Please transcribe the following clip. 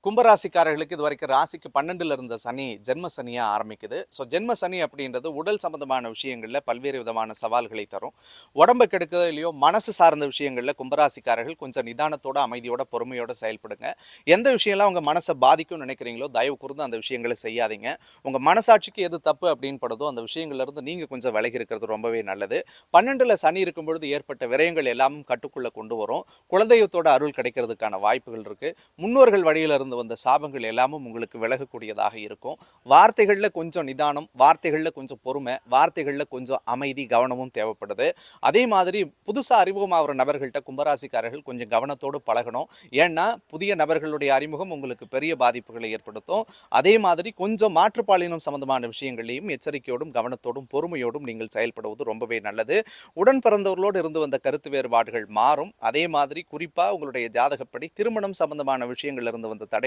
கும்பராசிக்காரர்களுக்கு இது வரைக்கும் ராசிக்கு 12ல இருந்த சனி ஜென்ம சனியா ஆரம்பிக்குது. ஜென்ம சனி அப்படின்றது உடல் சம்பந்தமான விஷயங்கள்ல பல்வேறு விதமான சவால்களை தரும். உடம்பு கெடுக்கிறதுலயோ மனசு சார்ந்த விஷயங்கள்ல கும்பராசிக்காரர்கள் கொஞ்சம் நிதானத்தோட, அமைதியோட, பொறுமையோட செயல்படுங்க. எந்த விஷயம்லாம் உங்க மனசை பாதிக்கும்னு நினைக்கிறீங்களோ தயவு கூர்ந்து அந்த விஷயங்களை செய்யாதீங்க. உங்க மனசாட்சிக்கு எது தப்பு அப்படின்னு படுதோ அந்த விஷயங்கள்ல இருந்து நீங்க கொஞ்சம் விலகி இருக்கிறது ரொம்பவே நல்லது. 12ல சனி இருக்கும் பொழுது ஏற்பட்ட விரயங்கள் எல்லாமும் கட்டுக்குள்ள கொண்டு வரும். குலதெய்வத்தோட அருள் கிடைக்கிறதுக்கான வாய்ப்புகள் இருக்கு. முன்னோர்கள் வழியில இருந்து வந்த சாபங்கள் எல்லாமும் உங்களுக்கு விலகக்கூடியதாக இருக்கும். வார்த்தைகள்ல கொஞ்சம் நிதானம், வார்த்தைகள்ல கொஞ்சம் பொறுமை, வார்த்தைகள்ல கொஞ்சம் அமைதி, கவனமும் தேவைப்படுது. அதே மாதிரி புதுசா அறிமுகமாகிற நபர்கள்ட்ட கும்பராசிக்காரர்கள் கொஞ்சம் கவனத்தோடு பழகணும். ஏன்னா புதிய நபர்களுடைய அறிமுகம் உங்களுக்கு பெரிய பாதிப்புகளை ஏற்படுத்தும். அதே மாதிரி கொஞ்சம் மாற்றுப்பாலினம் சம்பந்தமான விஷயங்களையும் எச்சரிக்கையோடும், கவனத்தோடும், பொறுமையோடும் நீங்கள் செயல்படுவது ரொம்பவே நல்லது. உடன் பிறந்தவர்களோடு இருந்து வந்த கருத்து வேறுபாடுகள் மாறும். அதே மாதிரி குறிப்பா உங்களுடைய ஜாதகப்படி திருமணம் சம்பந்தமான விஷயங்கள்ல இருந்து வந்த தடை